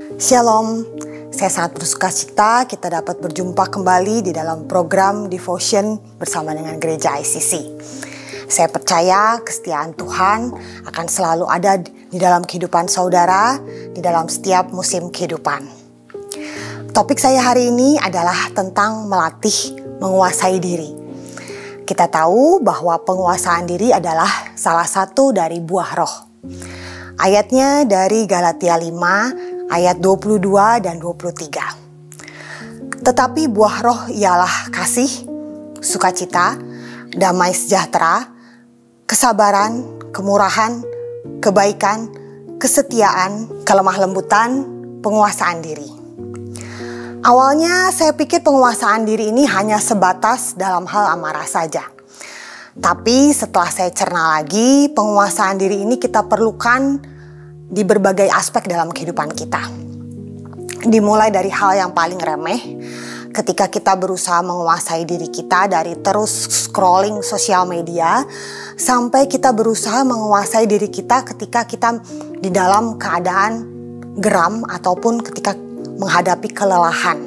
Shalom, saya sangat bersuka cita kita dapat berjumpa kembali di dalam program Devotion bersama dengan Gereja ICC. Saya percaya kesetiaan Tuhan akan selalu ada di dalam kehidupan saudara, di dalam setiap musim kehidupan. Topik saya hari ini adalah tentang melatih menguasai diri. Kita tahu bahwa penguasaan diri adalah salah satu dari buah roh. Ayatnya dari Galatia 5 ayat 22 dan 23. Tetapi buah roh ialah kasih, sukacita, damai sejahtera, kesabaran, kemurahan, kebaikan, kesetiaan, kelemah lembutan, penguasaan diri. Awalnya saya pikir penguasaan diri ini hanya sebatas dalam hal amarah saja. Tapi setelah saya cerna lagi, penguasaan diri ini kita perlukan di berbagai aspek dalam kehidupan kita. Dimulai dari hal yang paling remeh, ketika kita berusaha menguasai diri kita dari terus scrolling sosial media, sampai kita berusaha menguasai diri kita ketika kita di dalam keadaan geram ataupun ketika menghadapi kelelahan.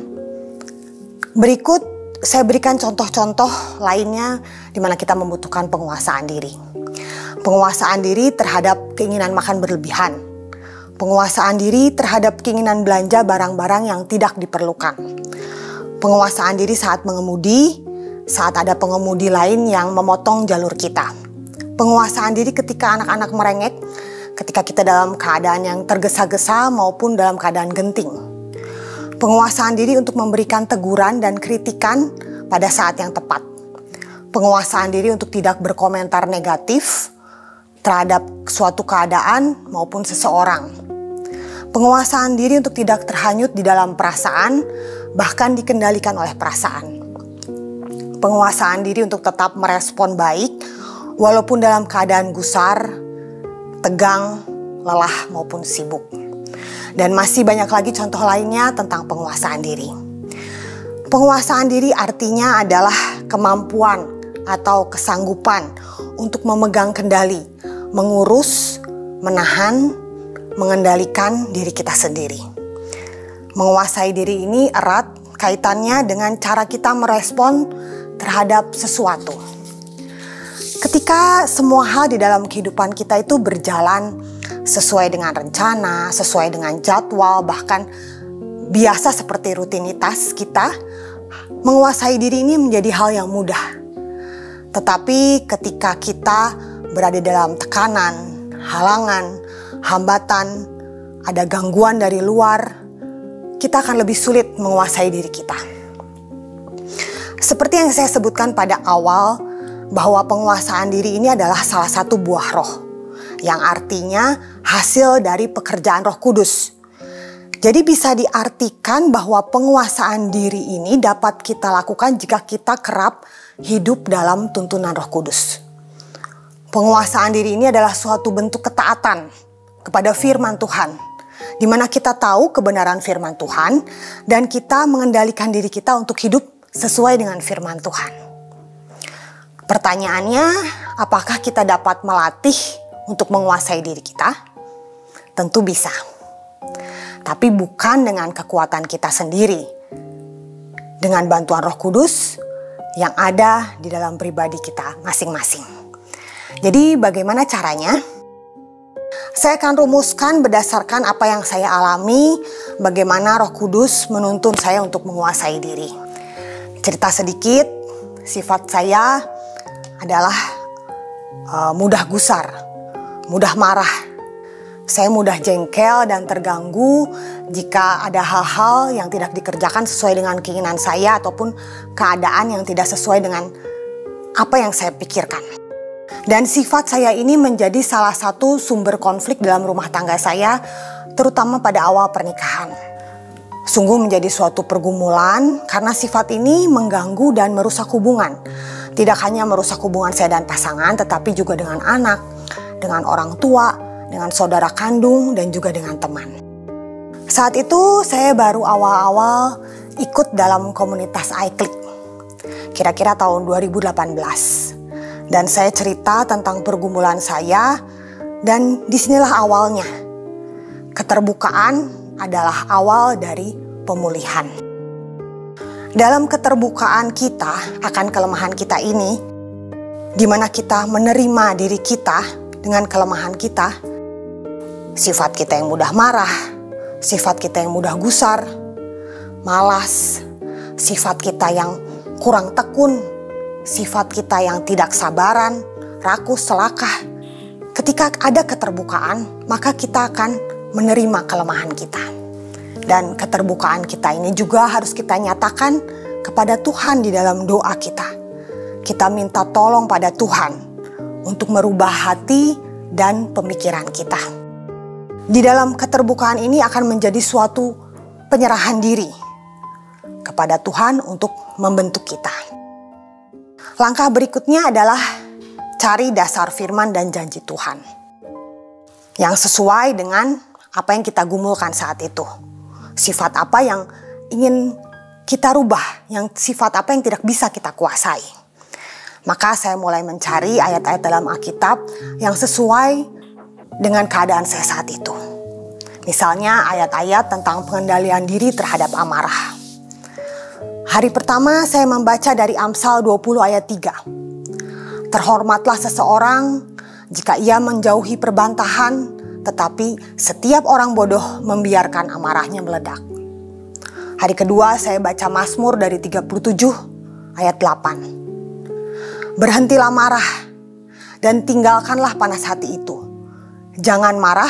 Berikut saya berikan contoh-contoh lainnya di mana kita membutuhkan penguasaan diri. Penguasaan diri terhadap keinginan makan berlebihan. Penguasaan diri terhadap keinginan belanja barang-barang yang tidak diperlukan. Penguasaan diri saat mengemudi, saat ada pengemudi lain yang memotong jalur kita. Penguasaan diri ketika anak-anak merengek, ketika kita dalam keadaan yang tergesa-gesa maupun dalam keadaan genting. Penguasaan diri untuk memberikan teguran dan kritikan pada saat yang tepat. Penguasaan diri untuk tidak berkomentar negatif terhadap suatu keadaan maupun seseorang. Penguasaan diri untuk tidak terhanyut di dalam perasaan, bahkan dikendalikan oleh perasaan. Penguasaan diri untuk tetap merespon baik, walaupun dalam keadaan gusar, tegang, lelah maupun sibuk. Dan masih banyak lagi contoh lainnya tentang penguasaan diri. Penguasaan diri artinya adalah kemampuan atau kesanggupan untuk memegang kendali, mengurus, menahan, mengendalikan diri kita sendiri. Menguasai diri ini erat kaitannya dengan cara kita merespon terhadap sesuatu. Ketika semua hal di dalam kehidupan kita itu berjalan sesuai dengan rencana, sesuai dengan jadwal, bahkan biasa seperti rutinitas kita, menguasai diri ini menjadi hal yang mudah. Tetapi ketika kita berada dalam tekanan, halangan, hambatan, ada gangguan dari luar, kita akan lebih sulit menguasai diri kita. Seperti yang saya sebutkan pada awal, bahwa penguasaan diri ini adalah salah satu buah roh, yang artinya hasil dari pekerjaan Roh Kudus. Jadi bisa diartikan bahwa penguasaan diri ini dapat kita lakukan jika kita kerap hidup dalam tuntunan Roh Kudus. Penguasaan diri ini adalah suatu bentuk ketaatan kepada firman Tuhan, di mana kita tahu kebenaran firman Tuhan dan kita mengendalikan diri kita untuk hidup sesuai dengan firman Tuhan. Pertanyaannya, apakah kita dapat melatih untuk menguasai diri kita? Tentu bisa. Tapi bukan dengan kekuatan kita sendiri. Dengan bantuan Roh Kudus yang ada di dalam pribadi kita masing-masing. Jadi bagaimana caranya? Saya akan rumuskan berdasarkan apa yang saya alami, bagaimana Roh Kudus menuntun saya untuk menguasai diri. Cerita sedikit, sifat saya adalah mudah gusar, mudah marah. Saya mudah jengkel dan terganggu jika ada hal-hal yang tidak dikerjakan sesuai dengan keinginan saya ataupun keadaan yang tidak sesuai dengan apa yang saya pikirkan. Dan sifat saya ini menjadi salah satu sumber konflik dalam rumah tangga saya, terutama pada awal pernikahan. Sungguh menjadi suatu pergumulan karena sifat ini mengganggu dan merusak hubungan. Tidak hanya merusak hubungan saya dan pasangan, tetapi juga dengan anak, dengan orang tua, dengan saudara kandung, dan juga dengan teman. Saat itu saya baru awal-awal ikut dalam komunitas iClick, kira-kira tahun 2018. Dan saya cerita tentang pergumulan saya, dan disinilah awalnya keterbukaan adalah awal dari pemulihan. Dalam keterbukaan kita akan kelemahan kita ini, di mana kita menerima diri kita dengan kelemahan kita, sifat kita yang mudah marah, sifat kita yang mudah gusar, malas, sifat kita yang kurang tekun, sifat kita yang tidak sabaran, rakus, selakah. Ketika ada keterbukaan, maka kita akan menerima kelemahan kita. Dan keterbukaan kita ini juga harus kita nyatakan kepada Tuhan di dalam doa kita. Kita minta tolong pada Tuhan untuk merubah hati dan pemikiran kita. Di dalam keterbukaan ini akan menjadi suatu penyerahan diri kepada Tuhan untuk membentuk kita. Langkah berikutnya adalah cari dasar firman dan janji Tuhan yang sesuai dengan apa yang kita gumulkan saat itu. Sifat apa yang ingin kita rubah, yang sifat apa yang tidak bisa kita kuasai. Maka saya mulai mencari ayat-ayat dalam Alkitab yang sesuai dengan keadaan saya saat itu. Misalnya ayat-ayat tentang pengendalian diri terhadap amarah. Hari pertama saya membaca dari Amsal 20 ayat 3. Terhormatlah seseorang jika ia menjauhi perbantahan, tetapi setiap orang bodoh membiarkan amarahnya meledak. Hari kedua saya baca Mazmur dari 37 ayat 8. Berhentilah marah dan tinggalkanlah panas hati itu. Jangan marah,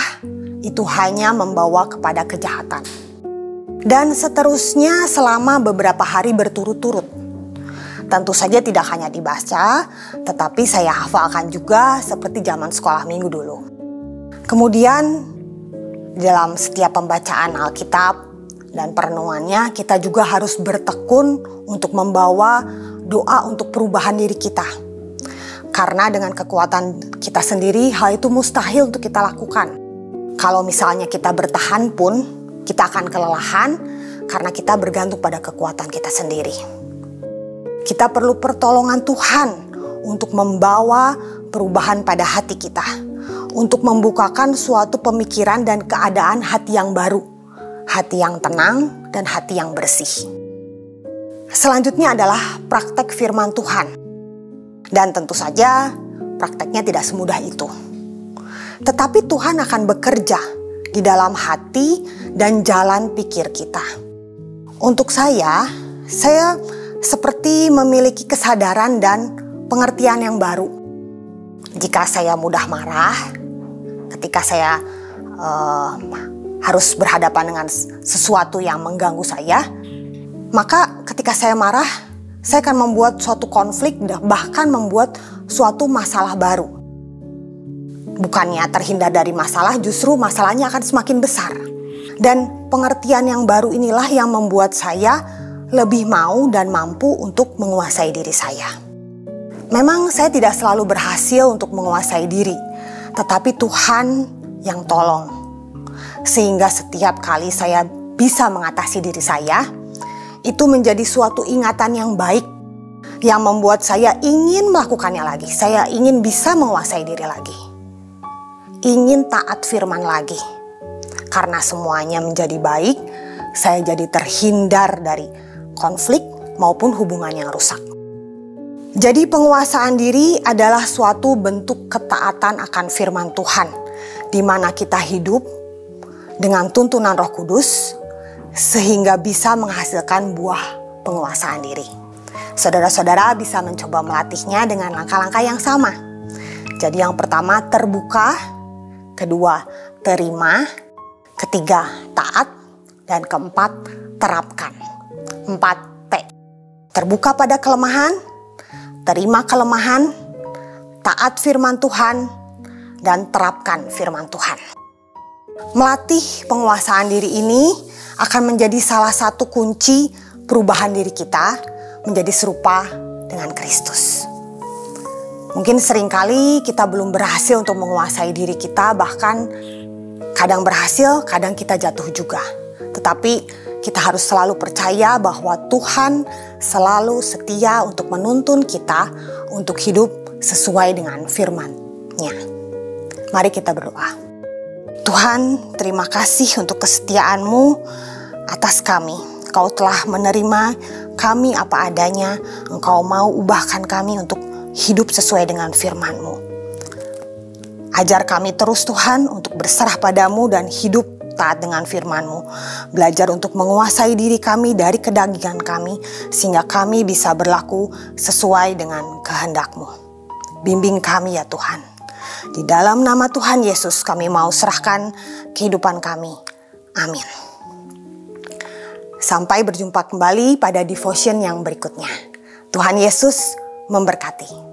itu hanya membawa kepada kejahatan. Dan seterusnya selama beberapa hari berturut-turut. Tentu saja tidak hanya dibaca, tetapi saya hafalkan juga seperti zaman sekolah minggu dulu. Kemudian dalam setiap pembacaan Alkitab dan perenungannya, kita juga harus bertekun untuk membawa doa untuk perubahan diri kita. Karena dengan kekuatan kita sendiri, hal itu mustahil untuk kita lakukan. Kalau misalnya kita bertahan pun, kita akan kelelahan karena kita bergantung pada kekuatan kita sendiri. Kita perlu pertolongan Tuhan untuk membawa perubahan pada hati kita. Untuk membukakan suatu pemikiran dan keadaan hati yang baru. Hati yang tenang dan hati yang bersih. Selanjutnya adalah praktek firman Tuhan. Dan tentu saja prakteknya tidak semudah itu. Tetapi Tuhan akan bekerja di dalam hati dan jalan pikir kita. Untuk saya seperti memiliki kesadaran dan pengertian yang baru. Jika saya mudah marah, ketika saya harus berhadapan dengan sesuatu yang mengganggu saya, maka ketika saya marah, saya akan membuat suatu konflik, bahkan membuat suatu masalah baru. Bukannya terhindar dari masalah, justru masalahnya akan semakin besar. Dan pengertian yang baru inilah yang membuat saya lebih mau dan mampu untuk menguasai diri saya. Memang saya tidak selalu berhasil untuk menguasai diri, tetapi Tuhan yang tolong. Sehingga setiap kali saya bisa mengatasi diri saya, itu menjadi suatu ingatan yang baik, yang membuat saya ingin melakukannya lagi. Saya ingin bisa menguasai diri lagi. Ingin taat firman lagi. Karena semuanya menjadi baik, saya jadi terhindar dari konflik maupun hubungan yang rusak. Jadi penguasaan diri adalah suatu bentuk ketaatan akan firman Tuhan, di mana kita hidup dengan tuntunan Roh Kudus, sehingga bisa menghasilkan buah penguasaan diri. Saudara-saudara bisa mencoba melatihnya dengan langkah-langkah yang sama. Jadi yang pertama terbuka, kedua terima, ketiga taat, dan keempat terapkan. 4T. Terbuka pada kelemahan, terima kelemahan, taat firman Tuhan, dan terapkan firman Tuhan. Melatih penguasaan diri ini akan menjadi salah satu kunci perubahan diri kita menjadi serupa dengan Kristus. Mungkin seringkali kita belum berhasil untuk menguasai diri kita, bahkan kadang berhasil, kadang kita jatuh juga. Tetapi kita harus selalu percaya bahwa Tuhan selalu setia untuk menuntun kita untuk hidup sesuai dengan firman-Nya. Mari kita berdoa. Tuhan, terima kasih untuk kesetiaan-Mu atas kami. Engkau telah menerima kami apa adanya. Engkau mau ubahkan kami untuk hidup sesuai dengan firman-Mu. Ajar kami terus Tuhan untuk berserah padamu dan hidup taat dengan firman-Mu. Belajar untuk menguasai diri kami dari kedagingan kami, sehingga kami bisa berlaku sesuai dengan kehendak-Mu. Bimbing kami ya Tuhan. Di dalam nama Tuhan Yesus kami mau serahkan kehidupan kami. Amin. Sampai berjumpa kembali pada devotion yang berikutnya. Tuhan Yesus memberkati.